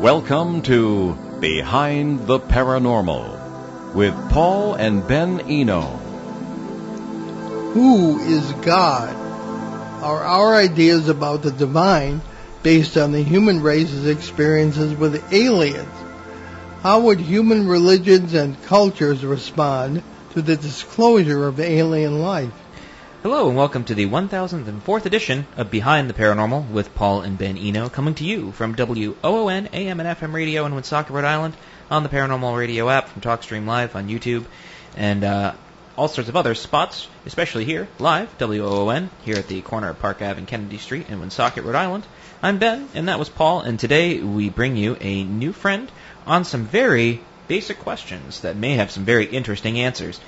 Welcome to Behind the Paranormal with Paul and Ben Eno. Who is God? Are our ideas about the divine based on the human race's experiences with aliens? How would human religions and cultures respond to the disclosure of alien life? Hello and welcome to the 1004th edition of Behind the Paranormal with Paul and Ben Eno, coming to you from WOON AM and FM radio in Woonsocket, Rhode Island, on the Paranormal Radio app, from TalkStream Live on YouTube, and all sorts of other spots, especially here, live, WOON, here at the corner of Park Ave and Kennedy Street in Woonsocket, Rhode Island. I'm Ben, and that was Paul, and today we bring you a new friend on some very basic questions that may have some very interesting answers.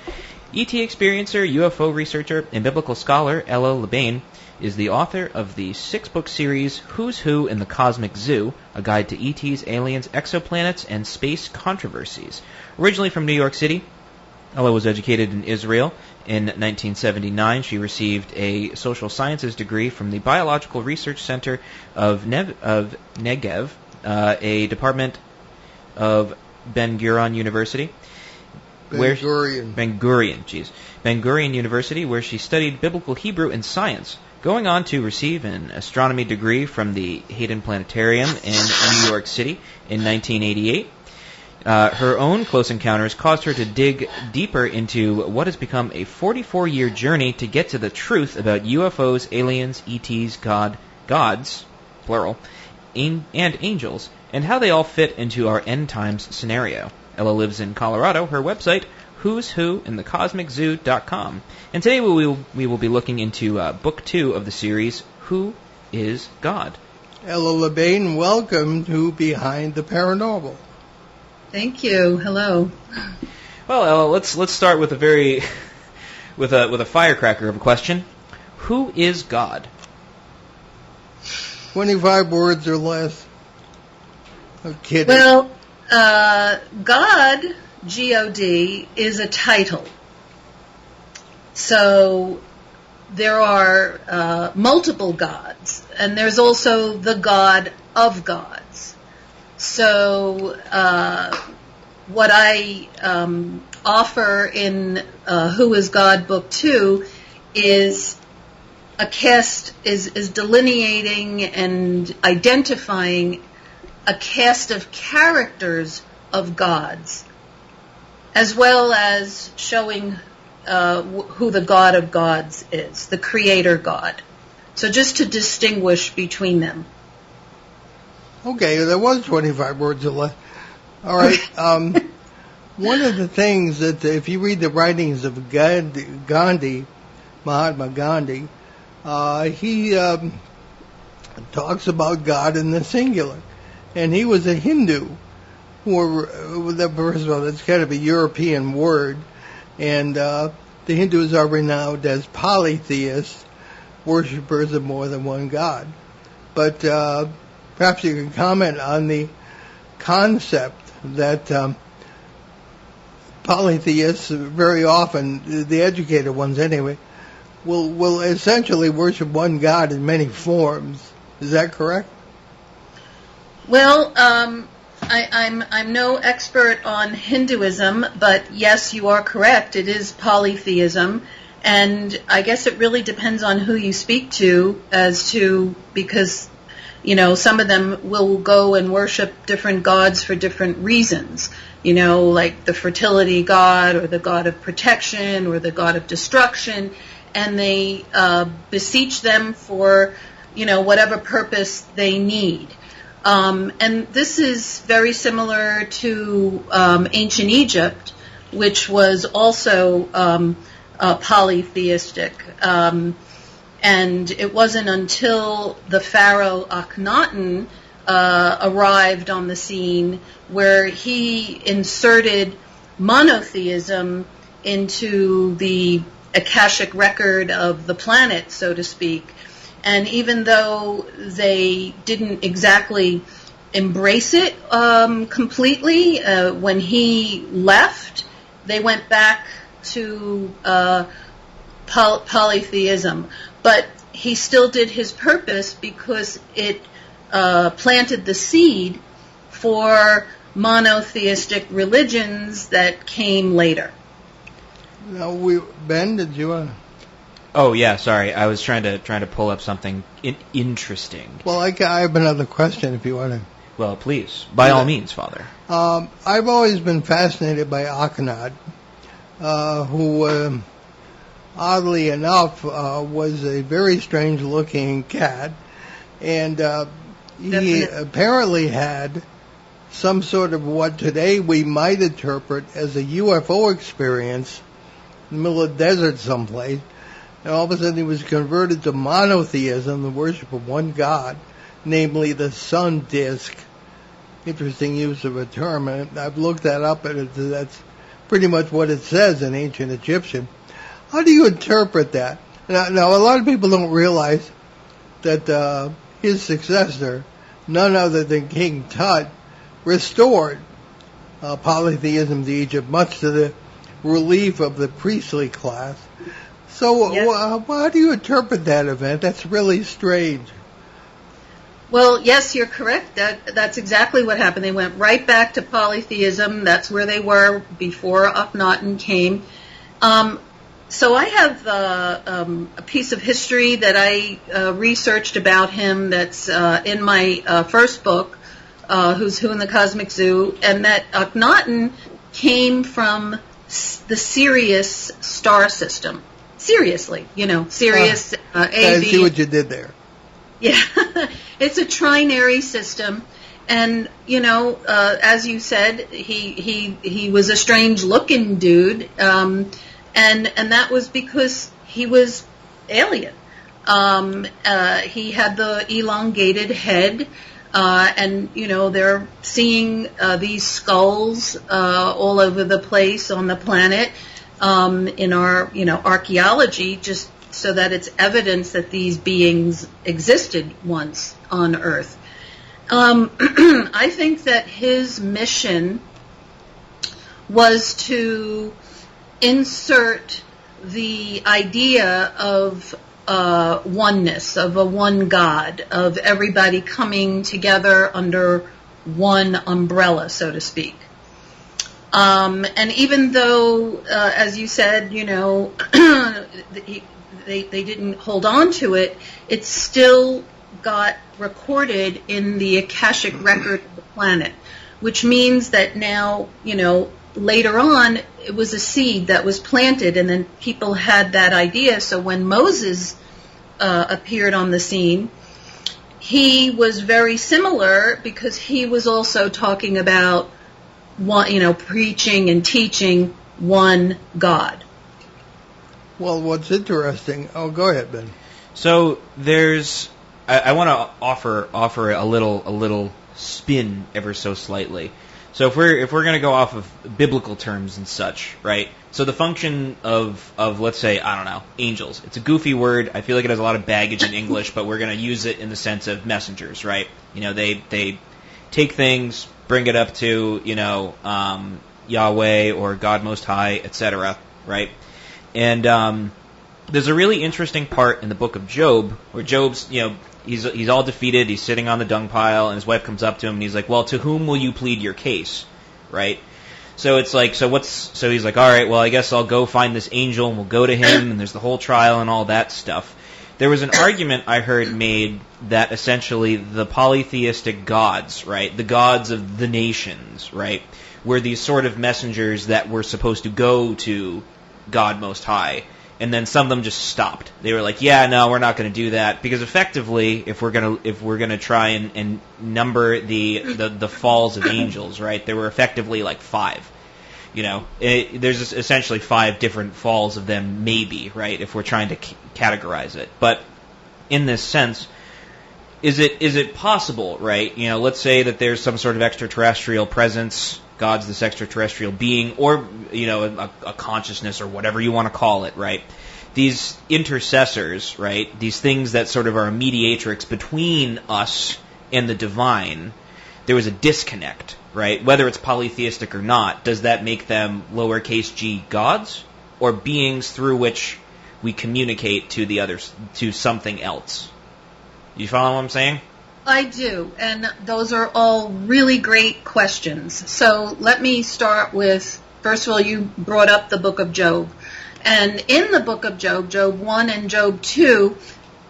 ET experiencer, UFO researcher, and biblical scholar Ella Lebain is the author of the 6-book series Who's Who in the Cosmic Zoo, a guide to ETs, aliens, exoplanets, and space controversies. Originally from New York City, Ella was educated in Israel. In 1979, she received a social sciences degree from the Biological Research Center of Negev, a department of Ben-Gurion University. Ben-Gurion University, where she studied biblical Hebrew and science, going on to receive an astronomy degree from the Hayden Planetarium in New York City in 1988. Her own close encounters caused her to dig deeper into what has become a 44-year journey to get to the truth about UFOs, aliens, ETs, gods, plural, and angels, and how they all fit into our end times scenario. Ella lives in Colorado. Her website, who's who in the cosmiczoo.com. And today we will be looking into Book 2 of the series, Who is God? Ella Lebain, welcome to Behind the Paranormal. Thank you. Hello. Well, Ella, let's start with a firecracker of a question. Who is God? 25 words or less. I'm kidding. Well, God, G-O-D, is a title. So there are multiple gods, and there's also the God of gods. So what I offer in Who is God, Book 2, is is delineating and identifying a cast of characters of gods, as well as showing who the God of gods is, the creator God. So just to distinguish between them. Okay, there was 25 words or less. All right. One of the things that, if you read the writings of Gandhi, Mahatma Gandhi, he talks about God in the singular. And he was a Hindu, first of all, that's kind of a European word, and the Hindus are renowned as polytheists, worshippers of more than one God. But perhaps you can comment on the concept that polytheists, very often, the educated ones anyway, will essentially worship one God in many forms. Is that correct? Well, I'm no expert on Hinduism, but yes, you are correct. It is polytheism, and I guess it really depends on who you speak to, because some of them will go and worship different gods for different reasons. Like the fertility god, or the god of protection, or the god of destruction, and they beseech them for whatever purpose they need. And this is very similar to ancient Egypt, which was also polytheistic. And it wasn't until the pharaoh Akhenaten arrived on the scene where he inserted monotheism into the Akashic record of the planet, so to speak. And even though they didn't exactly embrace it completely, when he left, they went back to polytheism. But he still did his purpose because it planted the seed for monotheistic religions that came later. Now, Ben, did you want to? Oh yeah, sorry. I was trying to pull up something interesting. Well, I have another question if you want to. Well, please, by all means, Father. I've always been fascinated by Akhenaten, who, oddly enough, was a very strange-looking cat, and he apparently had some sort of what today we might interpret as a UFO experience in the middle of the desert someplace. And all of a sudden he was converted to monotheism, the worship of one God, namely the sun disk. Interesting use of a term, and I've looked that up, and that's pretty much what it says in ancient Egyptian. How do you interpret that? Now a lot of people don't realize that his successor, none other than King Tut, restored polytheism to Egypt, much to the relief of the priestly class. So how do you interpret that event? That's really strange. Well, yes, you're correct. That's exactly what happened. They went right back to polytheism. That's where they were before Akhenaten came. So I have a piece of history that I researched about him that's in my first book, Who's Who in the Cosmic Zoo, and that Akhenaten came from the Sirius star system. Seriously, Sirius, A, I B. see what you did there. Yeah, it's a trinary system, and as you said, he was a strange-looking dude, and that was because he was alien. He had the elongated head, and they're seeing these skulls all over the place on the planet. In our, archaeology, just so that it's evidence that these beings existed once on Earth. I think that his mission was to insert the idea of oneness, of a one God, of everybody coming together under one umbrella, so to speak. And even though, as you said, they didn't hold on to it, it still got recorded in the Akashic record of the planet, which means that now, later on, it was a seed that was planted, and then people had that idea. So when Moses appeared on the scene, he was very similar because he was also talking about one, preaching and teaching one God. Well, what's interesting? Oh, go ahead, Ben. So I want to offer a little spin ever so slightly. So if we're going to go off of biblical terms and such, right? So the function of let's say, I don't know, angels. It's a goofy word. I feel like it has a lot of baggage in English, but we're going to use it in the sense of messengers, right? They take things, bring it up to, Yahweh or God Most High, etc., right? And there's a really interesting part in the book of Job where Job's, he's all defeated, he's sitting on the dung pile, and his wife comes up to him and he's like, well, to whom will you plead your case, right? So it's like, so he's like, all right, well, I guess I'll go find this angel and we'll go to him, and there's the whole trial and all that stuff. There was an argument I heard made that essentially the polytheistic gods, right, the gods of the nations, right, were these sort of messengers that were supposed to go to God Most High, and then some of them just stopped. They were like, yeah, no, we're not going to do that, because effectively, if we're gonna try and number the falls of angels, right, there were effectively like 5. There's essentially 5 different falls of them, maybe, right, if we're trying to categorize it. But in this sense, is it possible, right? Let's say that there's some sort of extraterrestrial presence, God's this extraterrestrial being, or a consciousness, or whatever you want to call it, right? These intercessors, right? These things that sort of are a mediatrix between us and the divine. There was a disconnect, right? Whether it's polytheistic or not, does that make them lowercase g gods, or beings through which we communicate to the others, to something else? You follow what I'm saying? I do, and those are all really great questions. So let me start with, first of all, you brought up the book of Job. And in the book of Job, Job 1 and Job 2,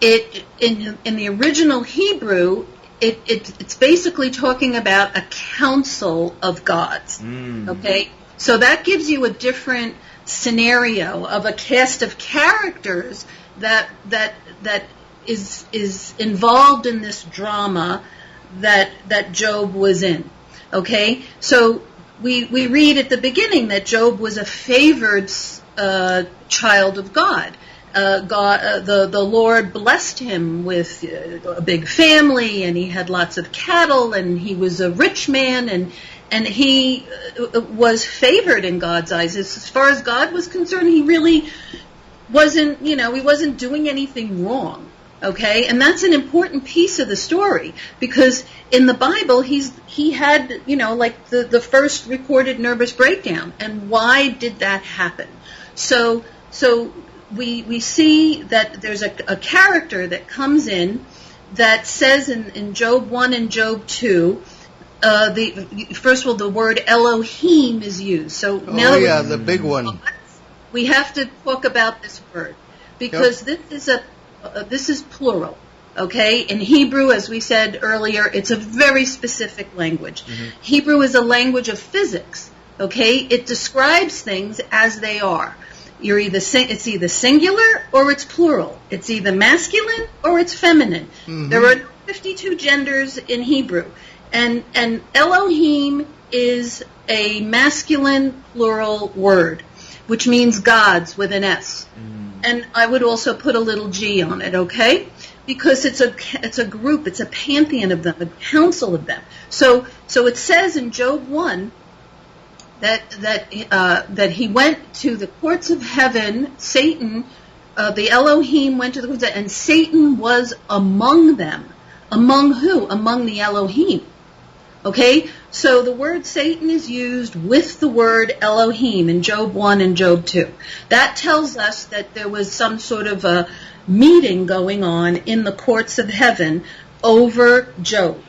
in the original Hebrew, it's basically talking about a council of gods. Okay? So that gives you a different scenario of a cast of characters that is involved in this drama that Job was in. Okay? So we read at the beginning that Job was a favored child of God. The Lord blessed him with a big family, and he had lots of cattle, and he was a rich man, and he was favored in God's eyes. As far as God was concerned, he really wasn't, he wasn't doing anything wrong. Okay, and that's an important piece of the story, because in the Bible he had like the first recorded nervous breakdown. And why did that happen? So we see that there's a character that comes in that says in Job 1 and Job 2, first of all, the word Elohim is used. So now the big one. We have to talk about this word, because this is plural. Okay? In Hebrew, as we said earlier, it's a very specific language. Hebrew is a language of physics. Okay? It describes things as they are. It's either singular or it's plural. It's either masculine or it's feminine. There are 52 genders in Hebrew. And Elohim is a masculine plural word, which means gods with an S. And I would also put a little G on it, okay? Because it's a group, it's a pantheon of them, a council of them. So it says in Job 1 that he went to the courts of heaven. Satan, the Elohim went to the courts, and Satan was among them. Among who? Among the Elohim. Okay? So the word Satan is used with the word Elohim in Job 1 and Job 2. That tells us that there was some sort of a meeting going on in the courts of heaven over Job.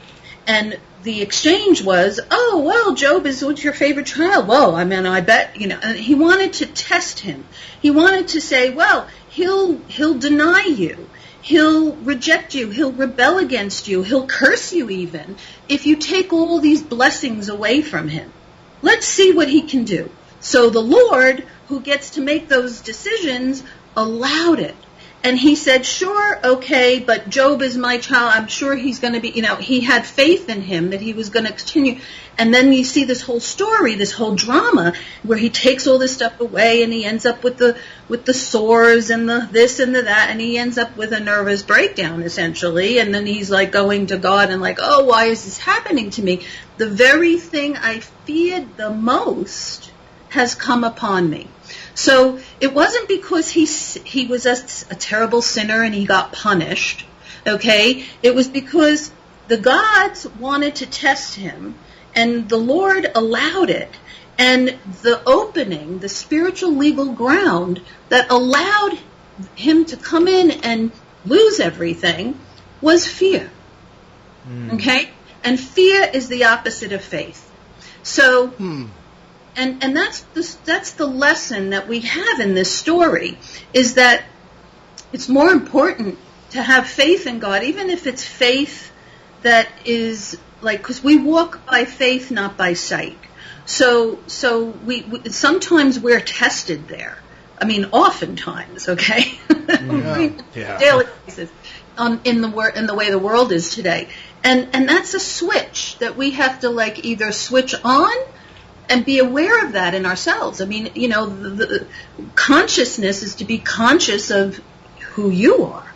And the exchange was, oh, well, Job is what's your favorite child? Well, I mean, I bet, and he wanted to test him. He wanted to say, well, he'll deny you. He'll reject you. He'll rebel against you. He'll curse you even if you take all these blessings away from him. Let's see what he can do. So the Lord, who gets to make those decisions, allowed it. And he said, sure, okay, but Job is my child. I'm sure he's going to be, he had faith in him that he was going to continue. And then you see this whole story, this whole drama, where he takes all this stuff away, and he ends up with the sores and the this and the that, and he ends up with a nervous breakdown, essentially. And then he's like going to God and like, oh, why is this happening to me? The very thing I feared the most has come upon me. So it wasn't because he was a terrible sinner and he got punished, okay? It was because the gods wanted to test him, and the Lord allowed it. And the opening, the spiritual legal ground that allowed him to come in and lose everything was fear, okay? And fear is the opposite of faith. So... And that's the lesson that we have in this story, is that it's more important to have faith in God, even if it's faith that is like, because we walk by faith, not by sight. So we sometimes we're tested there. I mean, oftentimes, okay, daily basis, in the way the world is today, and that's a switch that we have to like either switch on and be aware of that in ourselves. I mean, the consciousness is to be conscious of who you are.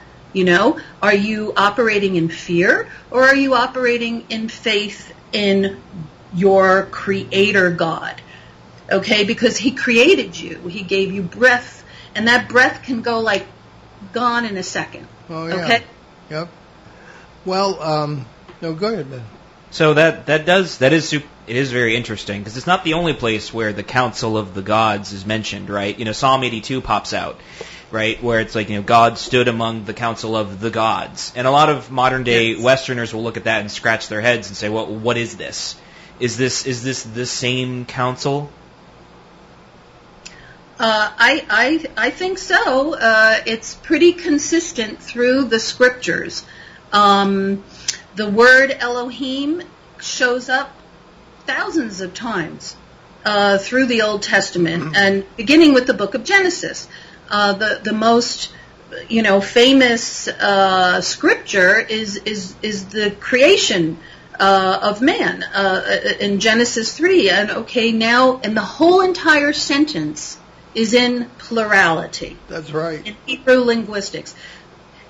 Are you operating in fear, or are you operating in faith in your Creator God? Okay, because He created you. He gave you breath, and that breath can go like gone in a second. Oh, yeah. Okay? Yep. Well, no, go ahead, Ben. So it is very interesting, because it's not the only place where the council of the gods is mentioned, right? Psalm 82 pops out. right? Where it's like, God stood among the council of the gods. And a lot of modern day Westerners will look at that and scratch their heads and say, well, what is this? Is this the same council? I think so. It's pretty consistent through the scriptures. The word Elohim shows up thousands of times through the Old Testament, and beginning with the book of Genesis. The most famous scripture is the creation of man in Genesis 3. And now, and the whole entire sentence is in plurality. That's right. In Hebrew linguistics.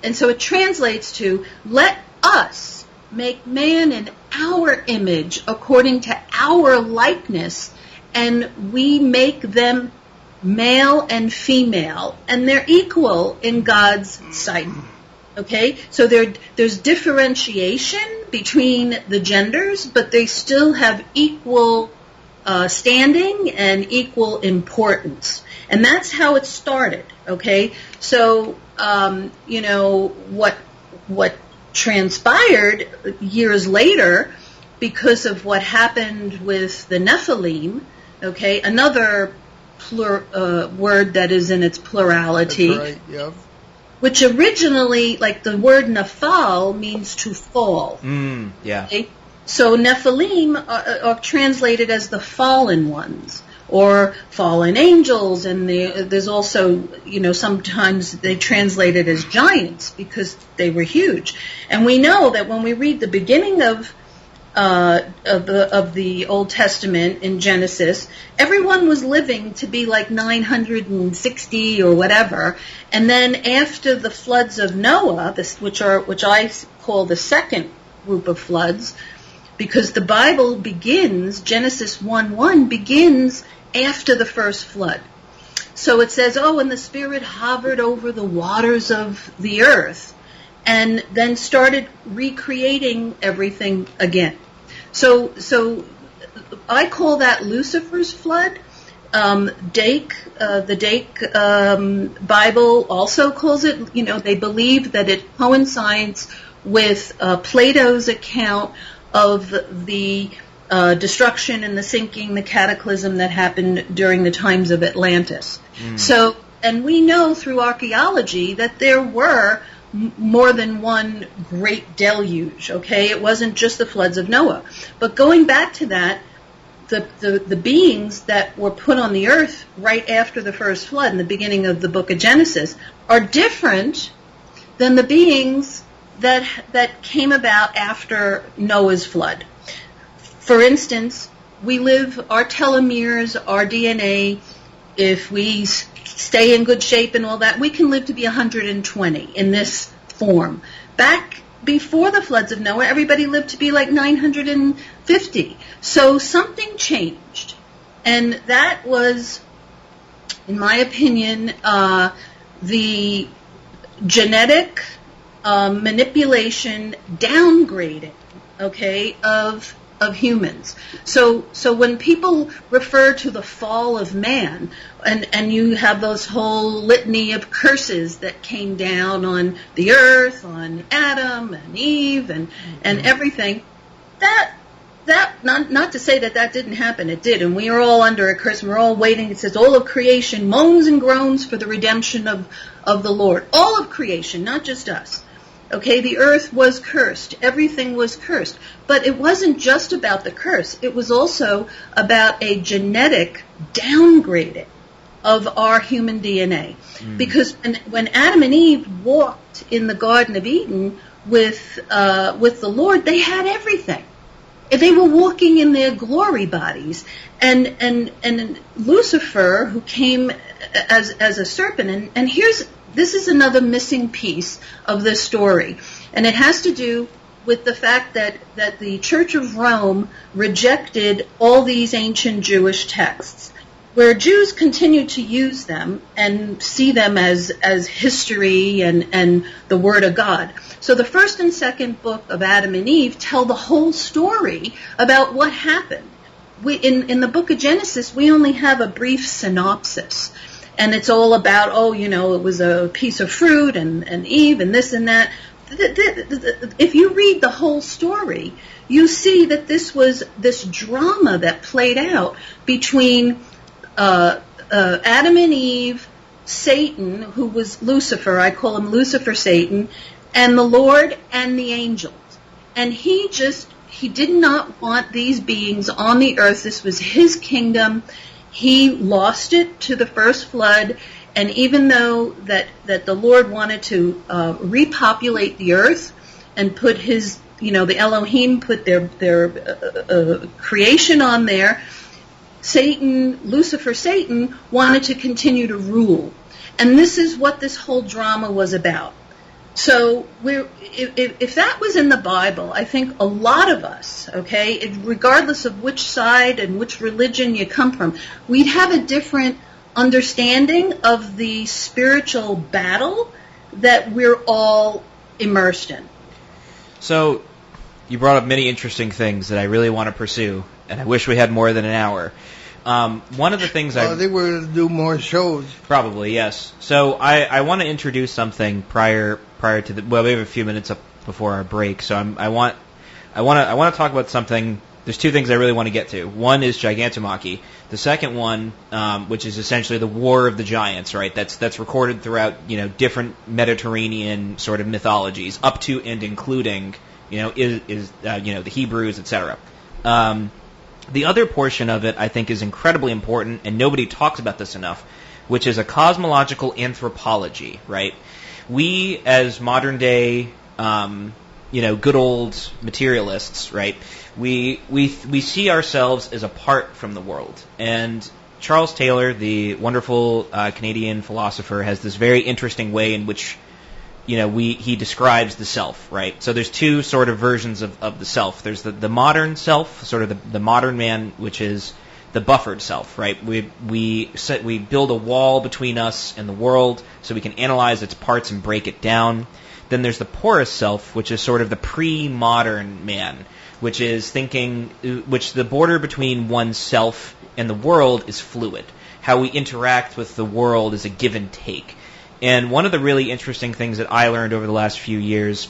And so it translates to, let us make man in our image according to our likeness, and we make them male and female, and they're equal in God's sight. Okay? So there's differentiation between the genders, but they still have equal standing and equal importance. And that's how it started, okay? So, what transpired years later, because of what happened with the Nephilim, okay, another word that is in its plurality, That's right, yep. Which originally, like the word Nephal, means to fall. Yeah. Okay? So Nephilim are translated as the fallen ones, or fallen angels, and there's also, sometimes they translate it as giants because they were huge. And we know that when we read the beginning of the Old Testament in Genesis, everyone was living to be like 960 or whatever, and then after the floods of Noah, which I call the second group of floods, because the Bible begins, Genesis 1:1 begins after the first flood. So it says, and the Spirit hovered over the waters of the earth, and then started recreating everything again. So I call that Lucifer's flood. The Dake Bible also calls it, they believe that it coincides with Plato's account of the destruction and the sinking, the cataclysm that happened during the times of Atlantis. So, and we know through archaeology that there were more than one great deluge, okay? It wasn't just the floods of Noah. But going back to that, the beings that were put on the earth right after the first flood in the beginning of the book of Genesis are different than the beings that came about after Noah's flood. For instance, our telomeres, our DNA, if we stay in good shape and all that, we can live to be 120 in this form. Back before the floods of Noah, everybody lived to be like 950. So something changed. And that was, in my opinion, the genetic manipulation, downgrading, okay, of humans. So when people refer to the fall of man, and you have those whole litany of curses that came down on the earth, on Adam and Eve and everything, that not to say that didn't happen, it did, and we are all under a curse, and we're all waiting. It says all of creation moans and groans for the redemption of the Lord. All of creation, not just us. Okay, the earth was cursed. Everything was cursed. But it wasn't just about the curse. It was also about a genetic downgrading of our human DNA. Because when Adam and Eve walked in the Garden of Eden with the Lord, they had everything. They were walking in their glory bodies. And Lucifer, who came as a serpent, and this is another missing piece of this story, and it has to do with the fact that the Church of Rome rejected all these ancient Jewish texts, where Jews continue to use them and see them as history and the Word of God. So the first and second book of Adam and Eve tell the whole story about what happened. In the book of Genesis, we only have a brief synopsis. and it's all about, it was a piece of fruit and Eve and this and that. If you read the whole story, you see that this was this drama that played out between Adam and Eve, Satan, who was Lucifer, I call him Lucifer Satan, and the Lord and the angels. And he did not want these beings on the earth. This was his kingdom. He lost it to the first flood. And even though that the Lord wanted to repopulate the earth and put his, the Elohim put their creation on there, Lucifer Satan, wanted to continue to rule. And this is what this whole drama was about. So if that was in the Bible, I think a lot of us, regardless of which side and which religion you come from, we'd have a different understanding of the spiritual battle that we're all immersed in. So you brought up many interesting things that I really want to pursue, and I wish we had more than an hour. One of the things I think we're going to do more shows. Probably, yes. So I want to introduce something prior to we have a few minutes up before our break. So I want to talk about something. There's two things I really want to get to. One is Gigantomachy. The second one, which is essentially the War of the Giants, right? That's recorded throughout different Mediterranean sort of mythologies, up to and including the Hebrews, etc. The other portion of it, I think, is incredibly important, and nobody talks about this enough, which is a cosmological anthropology, right? We, as modern-day, good old materialists, right, we see ourselves as apart from the world. And Charles Taylor, the wonderful Canadian philosopher, has this very interesting way in which he describes the self, right? So there's two sort of versions of the self. There's the modern self, sort of the modern man, which is the buffered self, right? We build a wall between us and the world so we can analyze its parts and break it down. Then there's the porous self, which is sort of the pre-modern man, which is which the border between oneself and the world is fluid. How we interact with the world is a give and take. And one of the really interesting things that I learned over the last few years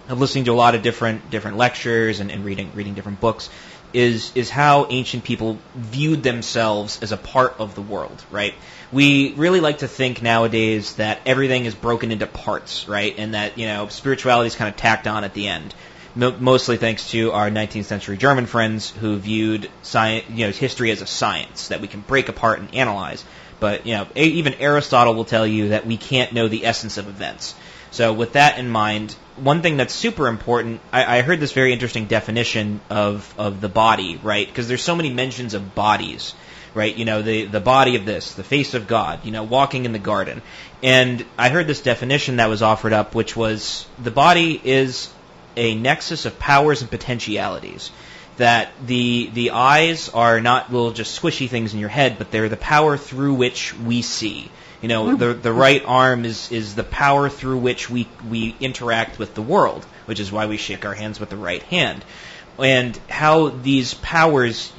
of listening to a lot of different lectures and reading different books is how ancient people viewed themselves as a part of the world, right? We really like to think nowadays that everything is broken into parts, right? And that, spirituality is kind of tacked on at the end. Mostly thanks to our 19th century German friends who viewed history as a science that we can break apart and analyze. But, even Aristotle will tell you that we can't know the essence of events. So with that in mind, one thing that's super important, I heard this very interesting definition of the body, right? Because there's so many mentions of bodies, right? The body of this, the face of God, walking in the garden. And I heard this definition that was offered up, which was the body is a nexus of powers and potentialities. That the eyes are not little just squishy things in your head, but they're the power through which we see. The right arm is the power through which we interact with the world, which is why we shake our hands with the right hand. And how these powers,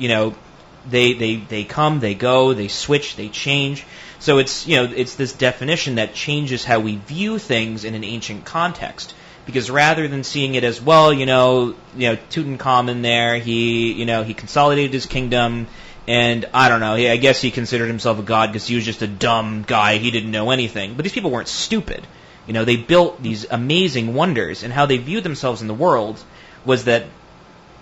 they come, they go, they switch, they change. So it's this definition that changes how we view things in an ancient context. Because rather than seeing it as, Tutankhamun there, he consolidated his kingdom, and I don't know, I guess he considered himself a god because he was just a dumb guy, he didn't know anything. But these people weren't stupid. They built these amazing wonders, and how they viewed themselves in the world was that,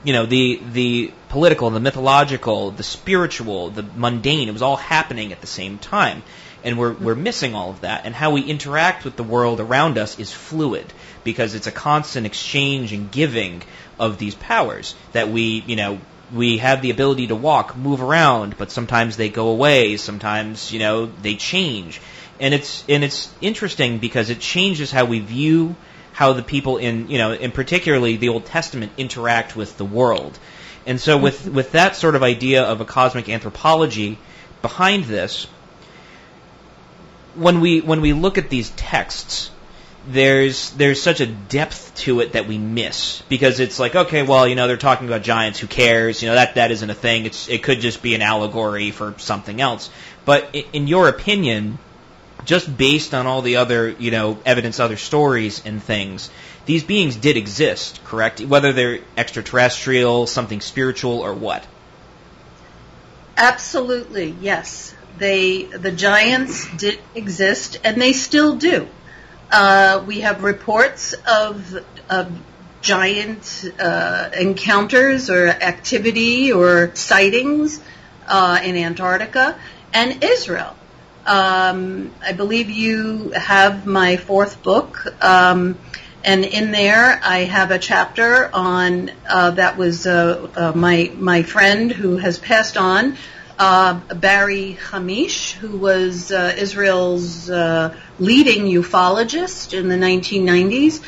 the political, the mythological, the spiritual, the mundane, it was all happening at the same time. And we're missing all of that. And how we interact with the world around us is fluid, because it's a constant exchange and giving of these powers that we have the ability to walk, move around, but sometimes they go away, sometimes, they change. And it's interesting because it changes how we view how the people in particularly the Old Testament interact with the world. And so with that sort of idea of a cosmic anthropology behind this, when we look at these texts, there's such a depth to it that we miss, because it's like, okay, well, they're talking about giants, who cares? That isn't a thing. It could just be an allegory for something else. But in your opinion, just based on all the other, evidence, other stories and things, these beings did exist, correct? Whether they're extraterrestrial, something spiritual, or what? Absolutely, yes. The giants did exist, and they still do. We have reports of giant encounters or activity or sightings in Antarctica and Israel. I believe you have my fourth book, and in there I have a chapter on that was my friend who has passed on, Barry Hamish, who was Israel's leading ufologist in the 1990s,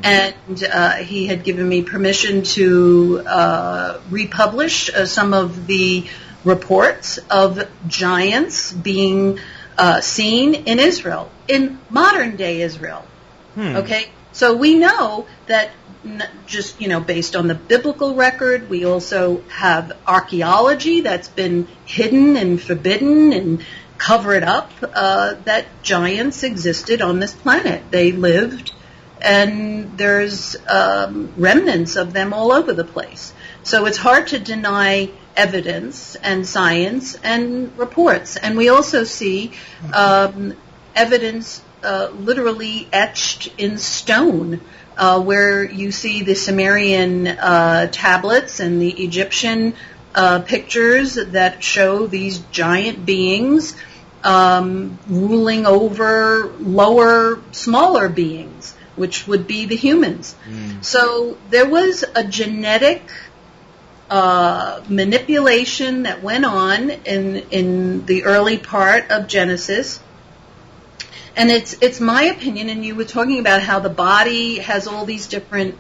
and he had given me permission to republish some of the reports of giants being seen in Israel, in modern-day Israel. Okay? So we know that just, based on the biblical record, we also have archaeology that's been hidden and forbidden and covered up, that giants existed on this planet. They lived, and there's remnants of them all over the place. So it's hard to deny evidence and science and reports. And we also see evidence literally etched in stone, where you see the Sumerian tablets and the Egyptian pictures that show these giant beings ruling over smaller beings, which would be the humans. So there was a genetic manipulation that went on in the early part of Genesis. And it's my opinion, and you were talking about how the body has all these different,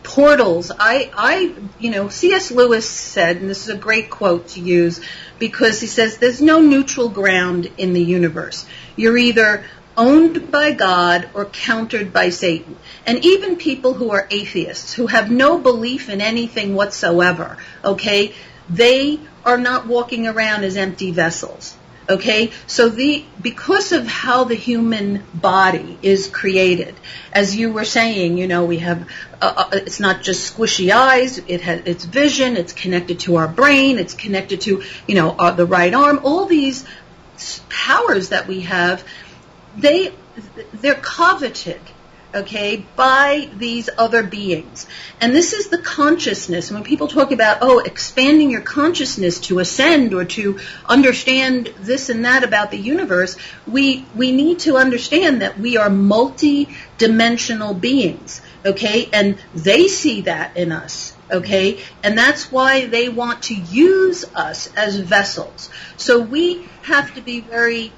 portals. C.S. Lewis said, and this is a great quote to use, because he says, there's no neutral ground in the universe. You're either owned by God or countered by Satan. And even people who are atheists, who have no belief in anything whatsoever, okay, they are not walking around as empty vessels. Okay, so because of how the human body is created, as you were saying, we have it's not just squishy eyes. It's vision. It's connected to our brain. It's connected to the right arm. All these powers that we have, they're coveted. Okay, by these other beings. And this is the consciousness. When people talk about, expanding your consciousness to ascend or to understand this and that about the universe, we need to understand that we are multi-dimensional beings, okay? And they see that in us, okay? And that's why they want to use us as vessels. So we have to be very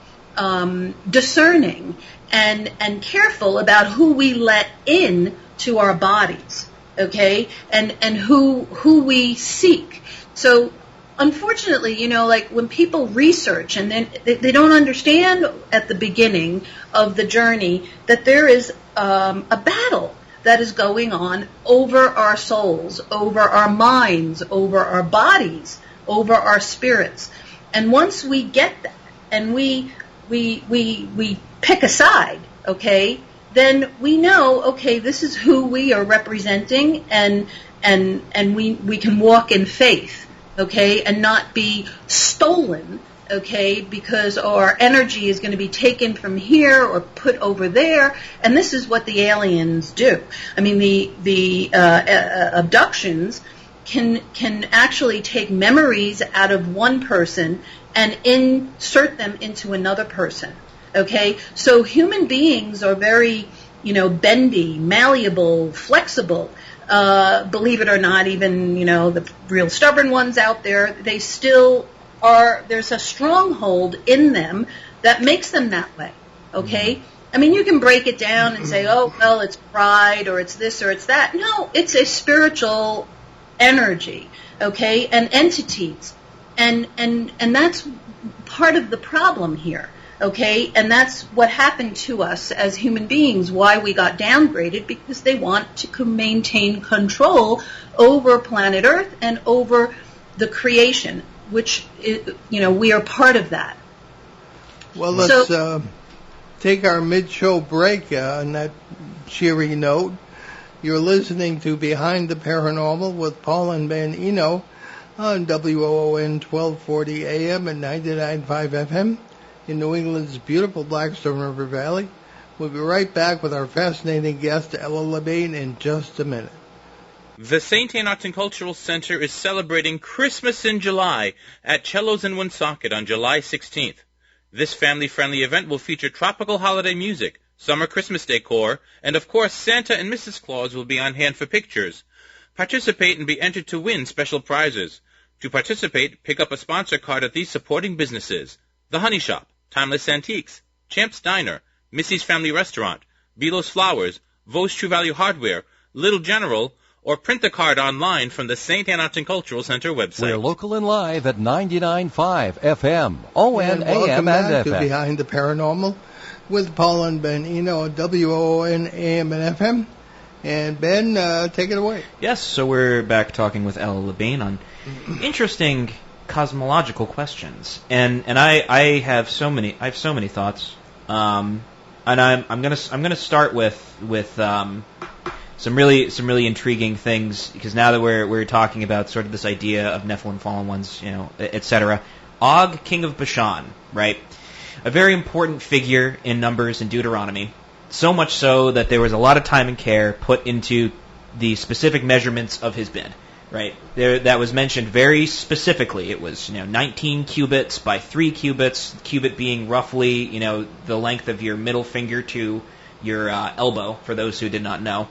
discerning and careful about who we let in to our bodies, okay, and who we seek. So unfortunately, like when people research and then they don't understand at the beginning of the journey that there is a battle that is going on over our souls, over our minds, over our bodies, over our spirits. And once we get that and we pick a side, okay, then we know, okay, this is who we are representing, and we can walk in faith, okay, and not be stolen, okay, because our energy is going to be taken from here or put over there, and this is what the aliens do. I mean, the abductions can actually take memories out of one person and insert them into another person. Okay, so human beings are very, bendy, malleable, flexible. Believe it or not, even, the real stubborn ones out there, they still are, there's a stronghold in them that makes them that way. Okay? I mean, you can break it down and say, it's pride or it's this or it's that. No, it's a spiritual energy, okay, and entities. And that's part of the problem here. Okay, and that's what happened to us as human beings, why we got downgraded, because they want to maintain control over planet Earth and over the creation, which, we are part of that. Well, let's take our mid-show break on that cheery note. You're listening to Behind the Paranormal with Paul and Ben Eno on WOON 1240 AM and 99.5 FM. In New England's beautiful Blackstone River Valley. We'll be right back with our fascinating guest, Ella Labine, in just a minute. The St. Anne Arts and Cultural Center is celebrating Christmas in July at Cellos in Woonsocket on July 16th. This family-friendly event will feature tropical holiday music, summer Christmas decor, and of course Santa and Mrs. Claus will be on hand for pictures. Participate and be entered to win special prizes. To participate, pick up a sponsor card at these supporting businesses: The Honey Shop, Timeless Antiques, Champ's Diner, Missy's Family Restaurant, Belo's Flowers, Vos True Value Hardware, Little General, or print the card online from the St. Anne Arts and Cultural Center website. We're local and live at 99.5 FM, ON, And AM, welcome and back to FM. Behind the Paranormal with Paul and Ben Eno at WOON, AM, and FM. And Ben, take it away. Yes, so we're back talking with Ella Labine on interesting cosmological questions, and I have so many thoughts, and I'm gonna start with some really intriguing things, because now that we're talking about sort of this idea of Nephilim, fallen ones, etc. Og, king of Bashan, right? A very important figure in Numbers and Deuteronomy, so much so that there was a lot of time and care put into the specific measurements of his bid. Right, that was mentioned very specifically. It was 19 cubits by 3 cubits. Cubit being roughly the length of your middle finger to your elbow. For those who did not know,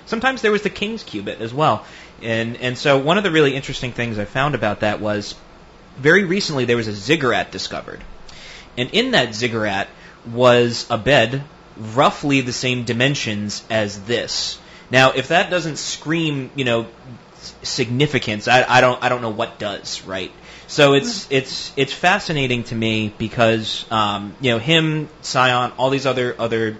sometimes there was the king's cubit as well. And so one of the really interesting things I found about that was very recently there was a ziggurat discovered, and in that ziggurat was a bed roughly the same dimensions as this. Now, if that doesn't scream, significance, I don't know what does, right? So it's fascinating to me because him, Sion, all these other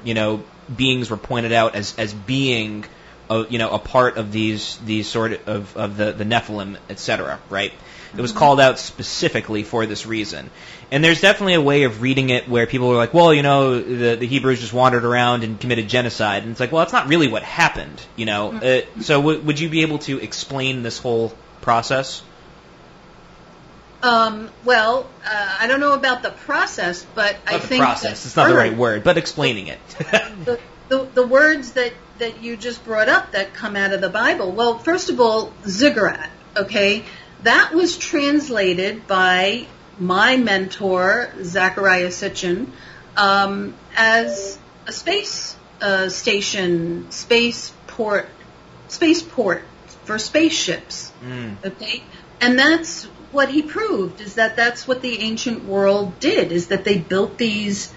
beings were pointed out as being a part of these sort of the Nephilim, etc. Right? It was called out specifically for this reason. And there's definitely a way of reading it where people are like, well, the Hebrews just wandered around and committed genocide. And it's like, well, that's not really what happened, So would you be able to explain this whole process? I don't know about the process, but I think the process. It's not the right word, but explaining it. the words that you just brought up that come out of the Bible. Well, first of all, ziggurat, okay? That was translated by my mentor, Zachariah Sitchin, as a space station, spaceport for spaceships. Okay, and that's what he proved, is that that's what the ancient world did, is that they built these,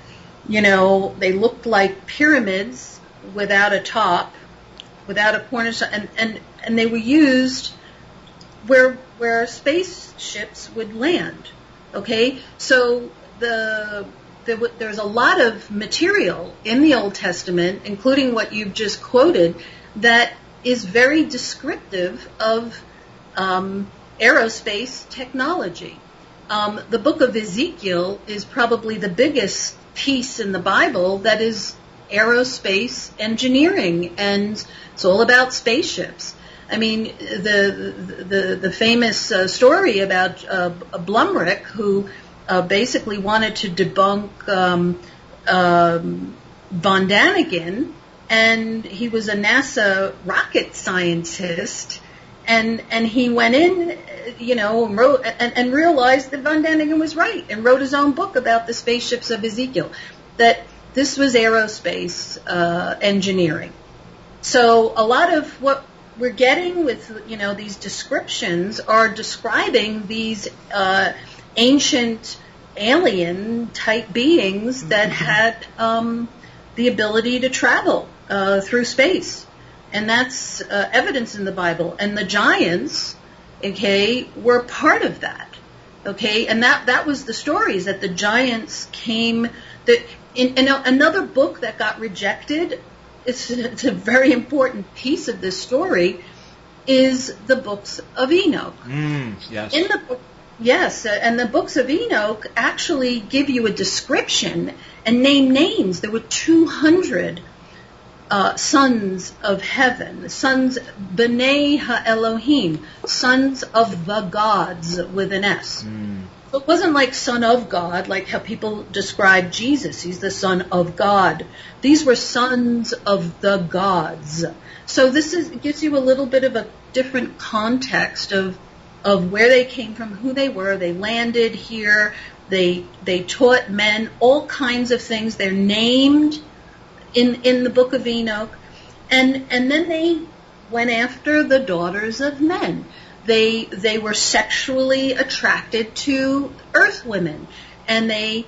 they looked like pyramids without a top, without a cornice, and they were used where spaceships would land. Okay, so there's a lot of material in the Old Testament, including what you've just quoted, that is very descriptive of aerospace technology. The book of Ezekiel is probably the biggest piece in the Bible that is aerospace engineering, and it's all about spaceships. I mean, the famous story about Blumrick, who basically wanted to debunk von Daniken, and he was a NASA rocket scientist, and he went in, and wrote and realized that von Daniken was right, and wrote his own book about the spaceships of Ezekiel, that this was aerospace engineering. So a lot of what we're getting with these descriptions are describing these ancient alien type beings that had the ability to travel through space, and that's evidence in the Bible. And the giants, okay, were part of that. Okay, and that was the story, is that the giants came. That in another book that got rejected, it's a very important piece of this story, is the books of Enoch. Yes. In the book, yes, and the books of Enoch actually give you a description and name names. There were 200 sons of heaven, sons B'nai Ha-Elohim, sons of the gods with an S. So it wasn't like son of God, like how people describe Jesus. He's the son of God. These were sons of the gods. So gives you a little bit of a different context of where they came from, who they were. They landed here. They taught men all kinds of things. They're named in the book of Enoch. And then they went after the daughters of men. They were sexually attracted to earth women, and they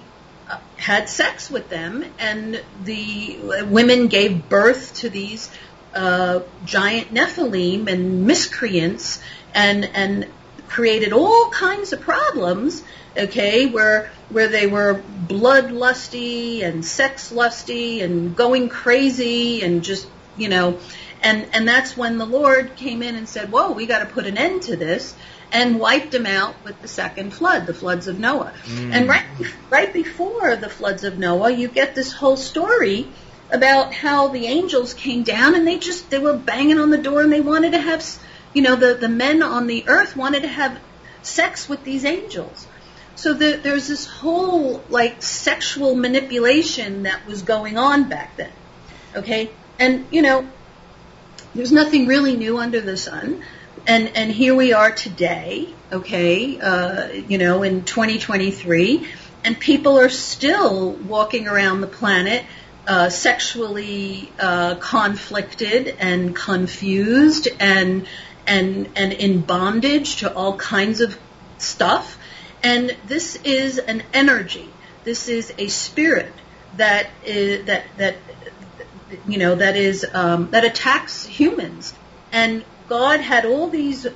had sex with them, and the women gave birth to these giant Nephilim and miscreants, and created all kinds of problems. Okay, where they were bloodlusty and sex lusty and going crazy and just and that's when the Lord came in and said, "Whoa, we got to put an end to this," and wiped them out with the second flood, the floods of Noah. And right before the floods of Noah, you get this whole story about how the angels came down and they were banging on the door, and they wanted to have, the men on the earth wanted to have sex with these angels. So there's this whole sexual manipulation that was going on back then. Okay, and there's nothing really new under the sun, and here we are today. Okay, in 2023, and people are still walking around the planet sexually conflicted and confused and in bondage to all kinds of stuff. And this is an energy. This is a spirit that attacks humans. And God had all these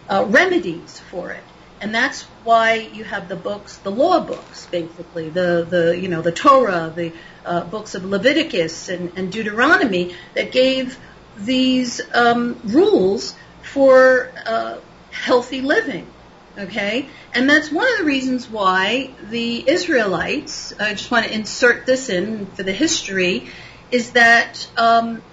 remedies for it. And that's why you have the books, the law books, basically, the Torah, the books of Leviticus and Deuteronomy that gave these rules for healthy living. Okay? And that's one of the reasons why the Israelites, I just want to insert this in for the history, is that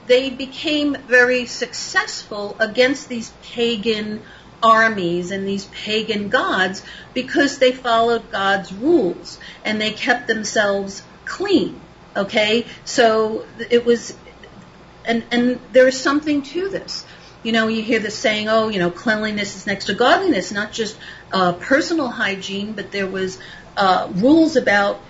they became very successful against these pagan armies and these pagan gods because they followed God's rules and they kept themselves clean. Okay? So it was, and there is something to this. You hear the saying, cleanliness is next to godliness, not just personal hygiene, but there was rules about,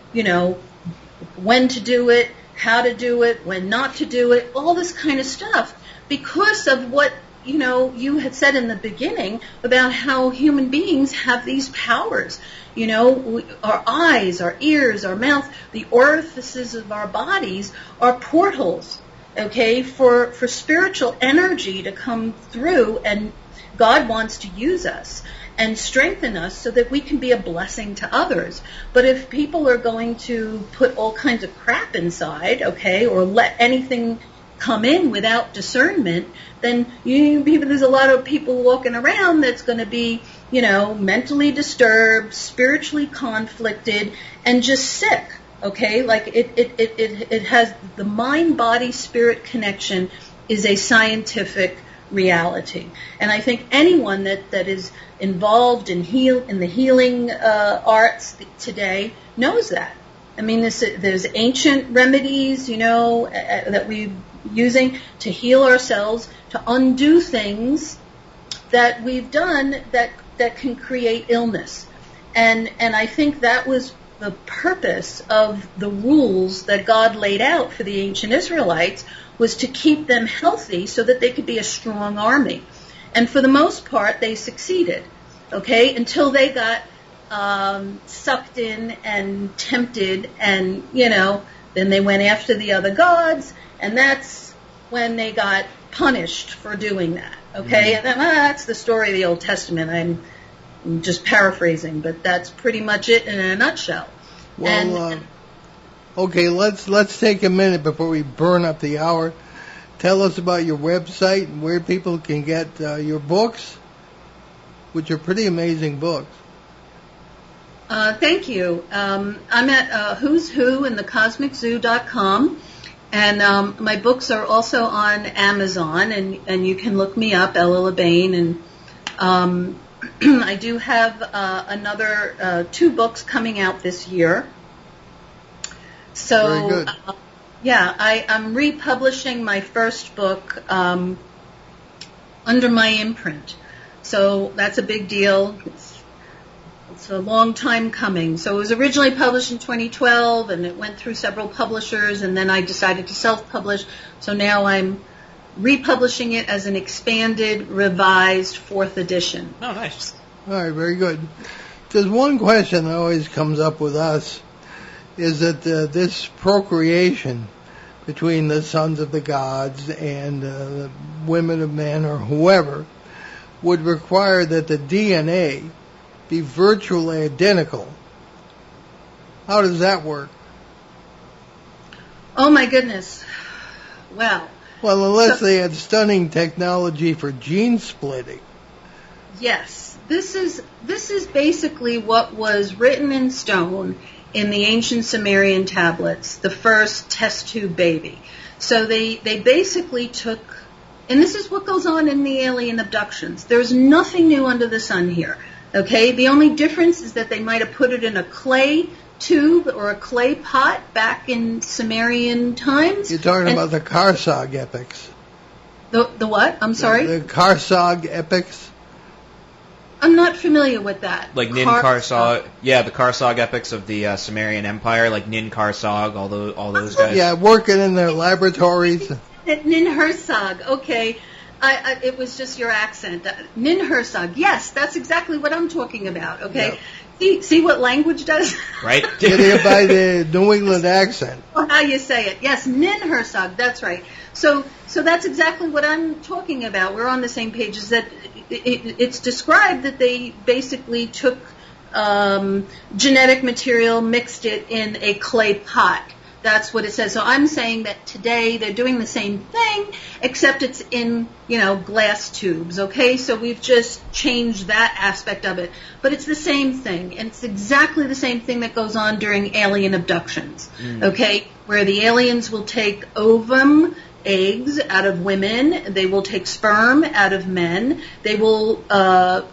when to do it, how to do it, when not to do it, all this kind of stuff, because of what, you had said in the beginning about how human beings have these powers. Our eyes, our ears, our mouth, the orifices of our bodies are portals. Okay, for spiritual energy to come through, and God wants to use us and strengthen us so that we can be a blessing to others. But if people are going to put all kinds of crap inside, okay, or let anything come in without discernment, then there's a lot of people walking around that's going to be, mentally disturbed, spiritually conflicted, and just sick. Okay, it has the mind-body-spirit connection is a scientific reality, and I think anyone that is involved in the healing arts today knows that. I mean, there's ancient remedies, that we're using to heal ourselves, to undo things that we've done that can create illness, and I think that was the purpose of the rules that God laid out for the ancient Israelites, was to keep them healthy so that they could be a strong army. And for the most part, they succeeded, okay, until they got sucked in and tempted, and, then they went after the other gods, and that's when they got punished for doing that, okay? And that's the story of the Old Testament. I'm I'm just paraphrasing, but that's pretty much it in a nutshell. Well, okay, let's take a minute before we burn up the hour. Tell us about your website and where people can get your books, which are pretty amazing books. Thank you. I'm at Who's Who in the CosmicZoo.com, and my books are also on Amazon, and you can look me up, Ella LeBain, and I do have another 2 books coming out this year. So, very good. I'm republishing my first book under my imprint. So that's a big deal. It's a long time coming. So it was originally published in 2012, and it went through several publishers, and then I decided to self-publish. So now I'm republishing it as an expanded, revised 4th edition. Oh, nice. All right, very good. There's one question that always comes up with us, is that this procreation between the sons of the gods and the women of men or whoever would require that the DNA be virtually identical. How does that work? Oh my goodness. Well, unless they had stunning technology for gene splitting. Yes. This is basically what was written in stone in the ancient Sumerian tablets, the first test tube baby. So they basically took, and this is what goes on in the alien abductions. There's nothing new under the sun here. Okay? The only difference is that they might have put it in a clay tube or a clay pot back in Sumerian times. You're talking about the Karsag epics. The what? I'm sorry? The Karsag epics. I'm not familiar with that. Like Nin Karsag, the Karsag epics of the Sumerian Empire, like Nin Karsag, all those guys. Yeah, working in their laboratories. Nin Hersag, okay. It was just your accent. Nin Hersag, yes, that's exactly what I'm talking about, okay? Yep. See what language does? Right. Getting by the New England accent. Or how you say it. Yes, Nin Hersag, that's right. So that's exactly what I'm talking about. We're on the same page, is that it's described that they basically took genetic material, mixed it in a clay pot. That's what it says. So I'm saying that today they're doing the same thing, except it's in, glass tubes, okay? So we've just changed that aspect of it. But it's the same thing, and it's exactly the same thing that goes on during alien abductions, okay? Where the aliens will take ovum, eggs out of women, they will take sperm out of men, they will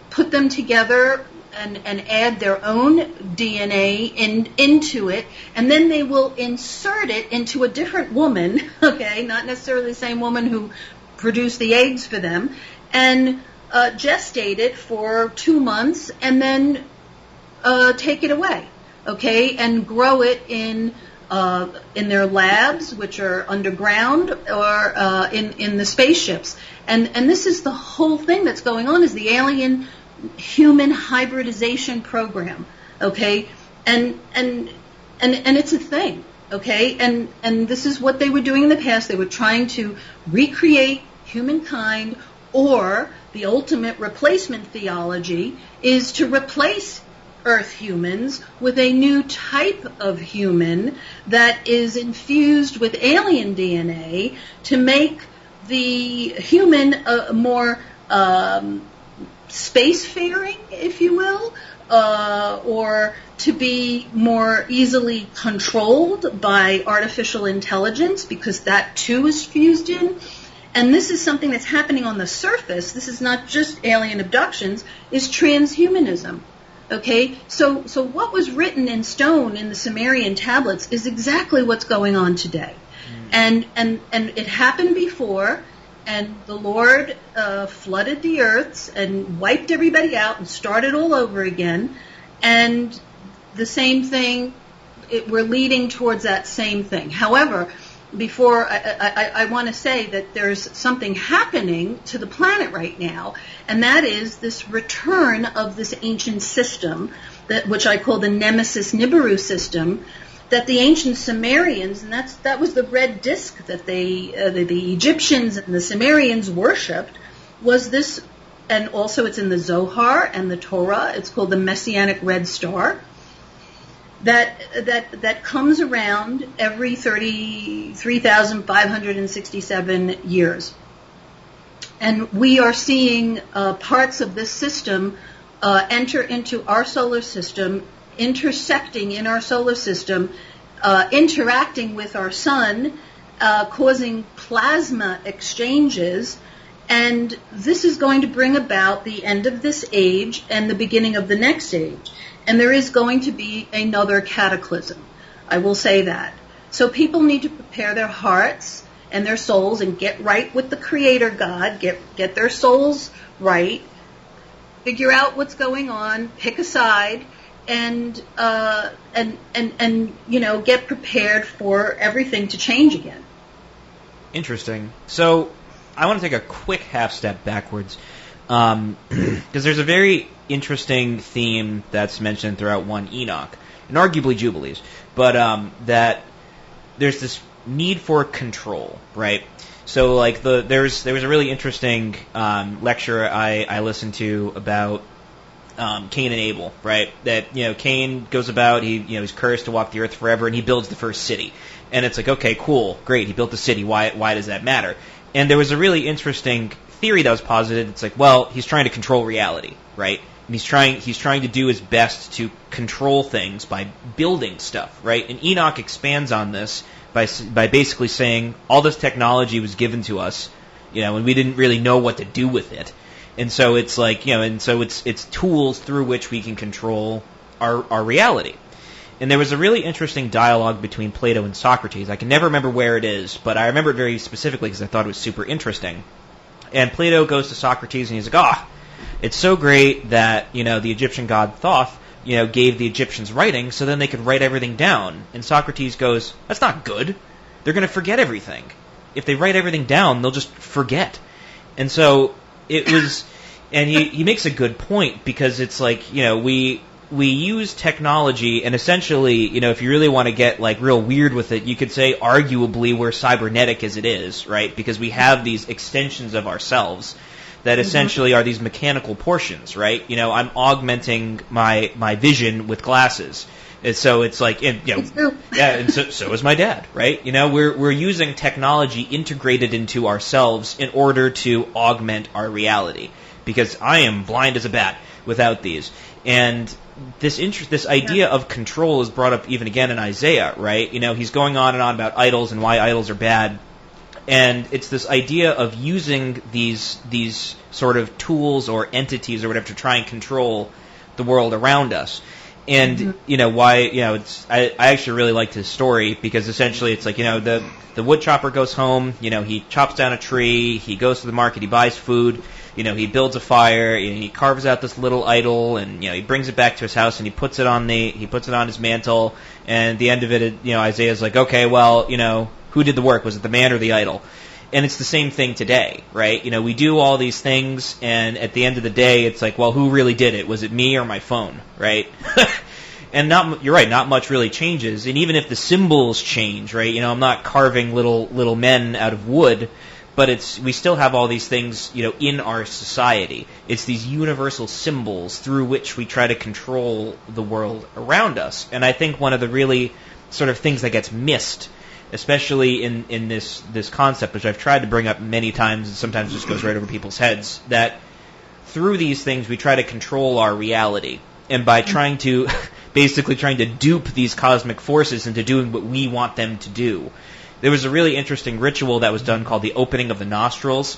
put them together and add their own DNA into it, and then they will insert it into a different woman, okay, not necessarily the same woman who produced the eggs for them, and gestate it for 2 months, and then take it away, okay, and grow it in their labs, which are underground, or in the spaceships. And this is the whole thing that's going on, is the alien human hybridization program, okay? And it's a thing, okay? And this is what they were doing in the past. They were trying to recreate humankind, or the ultimate replacement theology is to replace Earth humans with a new type of human that is infused with alien DNA to make the human more spacefaring, if you will, or to be more easily controlled by artificial intelligence, because that too is fused in. And this is something that's happening on the surface. This is not just alien abductions, is transhumanism. Okay, so what was written in stone in the Sumerian tablets is exactly what's going on today. And it happened before, and the Lord flooded the earths and wiped everybody out and started all over again. And the same thing, we're leading towards that same thing. However, before I want to say that there's something happening to the planet right now, and that is this return of this ancient system, which I call the Nemesis Nibiru system, that the ancient Sumerians, and that was the red disk that the Egyptians and the Sumerians worshipped, was this and also it's in the Zohar and the Torah. It's called the Messianic Red Star. That comes around every 33,567 years. And we are seeing parts of this system enter into our solar system, intersecting in our solar system, interacting with our sun, causing plasma exchanges. And this is going to bring about the end of this age and the beginning of the next age. And there is going to be another cataclysm. I will say that. So people need to prepare their hearts and their souls and get right with the Creator God, get their souls right, figure out what's going on, pick a side, and get prepared for everything to change again. Interesting. So I want to take a quick half step backwards, because there's a very interesting theme that's mentioned throughout 1 Enoch, and arguably Jubilees, but that there's this need for control, right? So like there was a really interesting lecture I listened to about Cain and Abel, right? That Cain goes about, he's cursed to walk the earth forever, and he builds the first city, and it's like, okay, cool, great, he built the city. Why does that matter? And there was a really interesting theory that was posited. It's like, well, he's trying to control reality, right? And he's trying to do his best to control things by building stuff, right? And Enoch expands on this by basically saying all this technology was given to us, and we didn't really know what to do with it. And so it's like, and so it's tools through which we can control our reality. And there was a really interesting dialogue between Plato and Socrates. I can never remember where it is, but I remember it very specifically because I thought it was super interesting. And Plato goes to Socrates and he's like, it's so great that, the Egyptian god Thoth, gave the Egyptians writing so then they could write everything down. And Socrates goes, that's not good. They're going to forget everything. If they write everything down, they'll just forget. And so it was, and he makes a good point, because it's like, we use technology, and essentially, if you really want to get like real weird with it, you could say arguably we're cybernetic as it is, right? Because we have these extensions of ourselves that essentially are these mechanical portions, right? I'm augmenting my vision with glasses. And so it's like, and so is my dad, right? We're using technology integrated into ourselves in order to augment our reality, because I am blind as a bat without these. And this idea of control is brought up even again in Isaiah, right? He's going on and on about idols and why idols are bad. And it's this idea of using these sort of tools or entities or whatever to try and control the world around us. And I actually really liked his story, because essentially it's like, the wood chopper goes home, he chops down a tree, he goes to the market, he buys food, he builds a fire, he carves out this little idol, and he brings it back to his house and he puts it on his mantle. And at the end of it, Isaiah's like, okay, well, who did the work? Was it the man or the idol? And it's the same thing today, right? We do all these things, and at the end of the day, it's like, well, who really did it? Was it me or my phone, right? And you're right, not much really changes. And even if the symbols change, right? I'm not carving little men out of wood, but we still have all these things, in our society. It's these universal symbols through which we try to control the world around us. And I think one of the really sort of things that gets missed, especially in this concept, which I've tried to bring up many times and sometimes just goes right over people's heads, that through these things we try to control our reality. And by trying to dupe these cosmic forces into doing what we want them to do. There was a really interesting ritual that was done called the opening of the nostrils,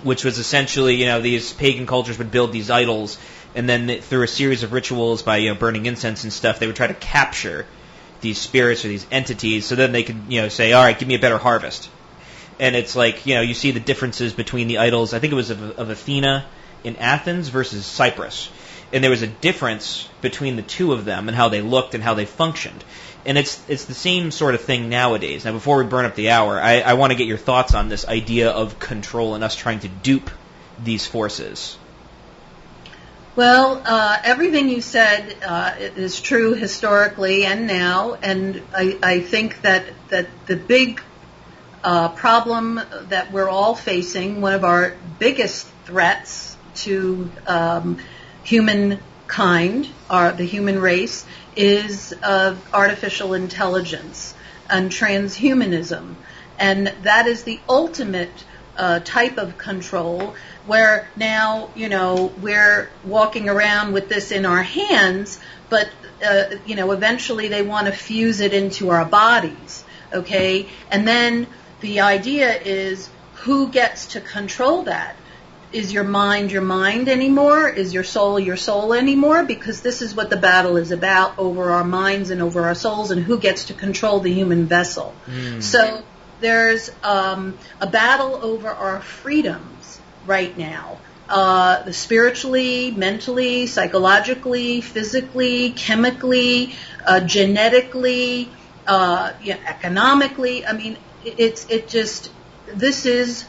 which was essentially, these pagan cultures would build these idols, and then through a series of rituals by, burning incense and stuff, they would try to capture these spirits or these entities, so then they could, say, all right, give me a better harvest. And it's like, you see the differences between the idols. I think it was of Athena in Athens versus Cyprus. And there was a difference between the two of them and how they looked and how they functioned. And it's the same sort of thing nowadays. Now, before we burn up the hour, I want to get your thoughts on this idea of control and us trying to dupe these forces. Well, everything you said is true historically and now, and I think that the big problem that we're all facing, one of our biggest threats to humankind, or the human race, is artificial intelligence and transhumanism. And that is the ultimate type of control, where now, we're walking around with this in our hands, but, eventually they want to fuse it into our bodies, okay? And then the idea is, who gets to control that? Is your mind anymore? Is your soul anymore? Because this is what the battle is about, over our minds and over our souls, and who gets to control the human vessel. So there's a battle over our freedoms right now, spiritually, mentally, psychologically, physically, chemically, genetically, economically. I mean, this is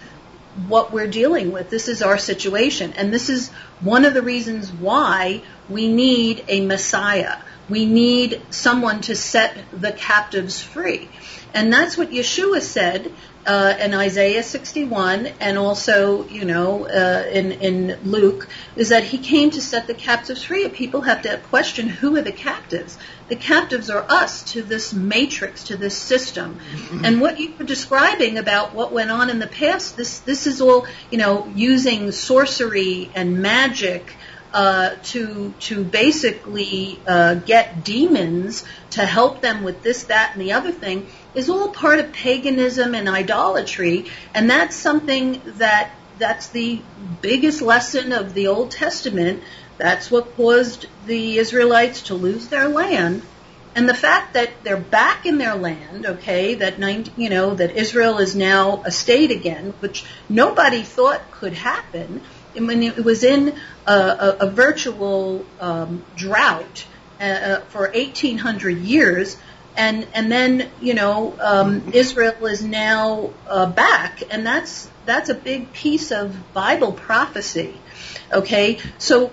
what we're dealing with. This is our situation. And this is one of the reasons why we need a Messiah. We need someone to set the captives free. And that's what Yeshua said in Isaiah 61, and also, in Luke, is that he came to set the captives free. People have to question, who are the captives? The captives are us, to this matrix, to this system. And what you were describing about what went on in the past, this is all, using sorcery and magic to basically get demons to help them with this, that, and the other thing, is all part of paganism and idolatry. And that's something that's the biggest lesson of the Old Testament. That's what caused the Israelites to lose their land. And the fact that they're back in their land, okay, that Israel is now a state again, which nobody thought could happen. And when it was in a virtual drought for 1,800 years, and then Israel is now back, and that's a big piece of Bible prophecy. Okay, so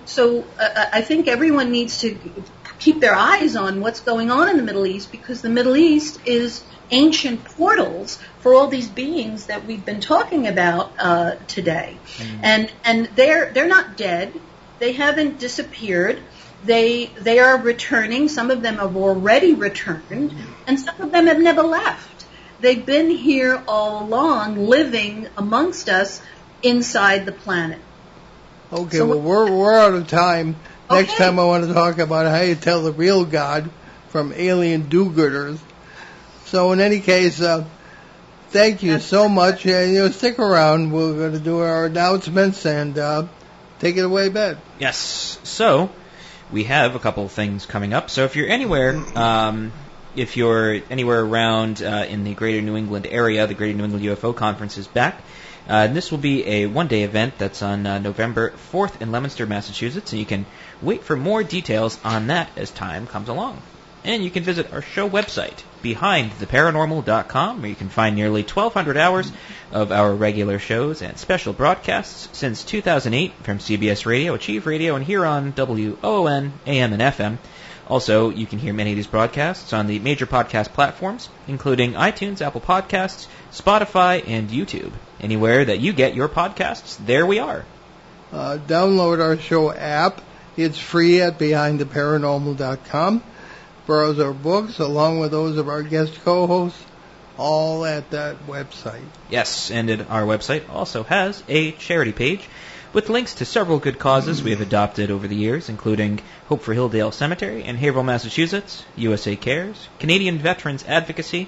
I think everyone needs to keep their eyes on what's going on in the Middle East, because the Middle East is ancient portals for all these beings that we've been talking about today. And they're not dead. They haven't disappeared. They are returning. Some of them have already returned, and some of them have never left. They've been here all along, living amongst us inside the planet. Okay, So well, we're out of time. Next Okay. time I want to talk about how you tell the real God from alien do-gooders. So in any case, thank you so much. And stick around. We're going to do our announcements, and take it away, Ben. Yes. So we have a couple of things coming up. So if you're anywhere around in the Greater New England area, the Greater New England UFO Conference is back. And this will be a one-day event that's on November 4th in Leominster, Massachusetts, and you can wait for more details on that as time comes along. And you can visit our show website, behindtheparanormal.com, where you can find nearly 1,200 hours of our regular shows and special broadcasts since 2008 from CBS Radio, Achieve Radio, and here on WOON, AM and FM. Also, you can hear many of these broadcasts on the major podcast platforms, including iTunes, Apple Podcasts, Spotify, and YouTube. Anywhere that you get your podcasts, there we are. Download our show app. It's free at behindtheparanormal.com. Browse our books, along with those of our guest co-hosts, all at that website. Yes, and our website also has a charity page with links to several good causes we have adopted over the years, including Hope for Hilldale Cemetery in Haverhill, Massachusetts, USA Cares, Canadian Veterans Advocacy,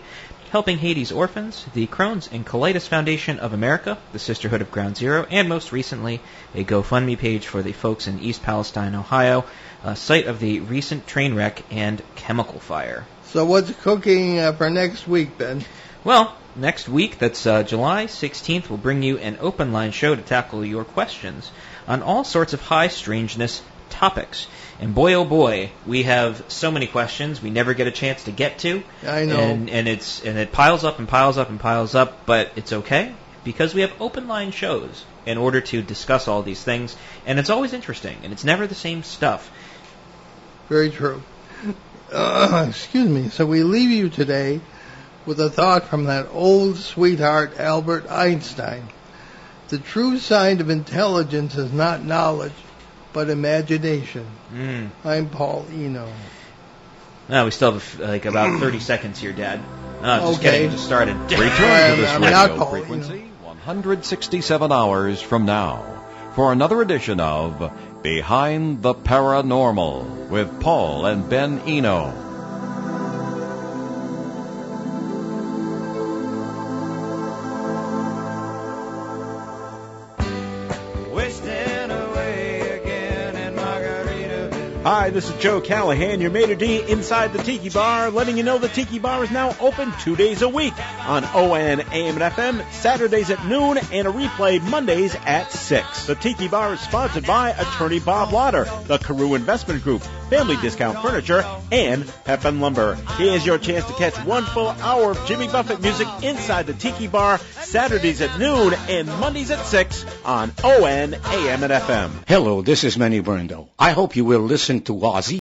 Helping Haiti's Orphans, the Crohn's and Colitis Foundation of America, the Sisterhood of Ground Zero, and most recently, a GoFundMe page for the folks in East Palestine, Ohio, site of the recent train wreck and chemical fire. So what's cooking for next week, Ben? Well, next week, that's July 16th, we'll bring you an open line show to tackle your questions on all sorts of high strangeness topics. And boy, oh boy, we have so many questions we never get a chance to get to. I know. And it piles up and piles up and piles up, but it's okay because we have open line shows in order to discuss all these things. And it's always interesting, and it's never the same stuff. Very true. Excuse me. So we leave you today with a thought from that old sweetheart, Albert Einstein. The true sign of intelligence is not knowledge, but imagination. I'm Paul Eno. No, we still have like about 30 seconds here, Dad. No, just Okay. kidding. Just started. Return to this I'm not radio Paul Eno. frequency 167 hours from now for another edition of Behind the Paranormal with Paul and Ben Eno. Hi, this is Joe Callahan, your maitre d' inside the Tiki Bar, letting you know the Tiki Bar is now open 2 days a week on ON, AM, and FM, Saturdays at noon, and a replay Mondays at 6. The Tiki Bar is sponsored by Attorney Bob Lauder, the Carew Investment Group, Family Discount Furniture, and Pepin Lumber. Here's your chance to catch 1 full hour of Jimmy Buffett music inside the Tiki Bar, Saturdays at noon and Mondays at 6 on ON, AM, and FM. Hello, this is Manny Brando. I hope you will listen to Ozzy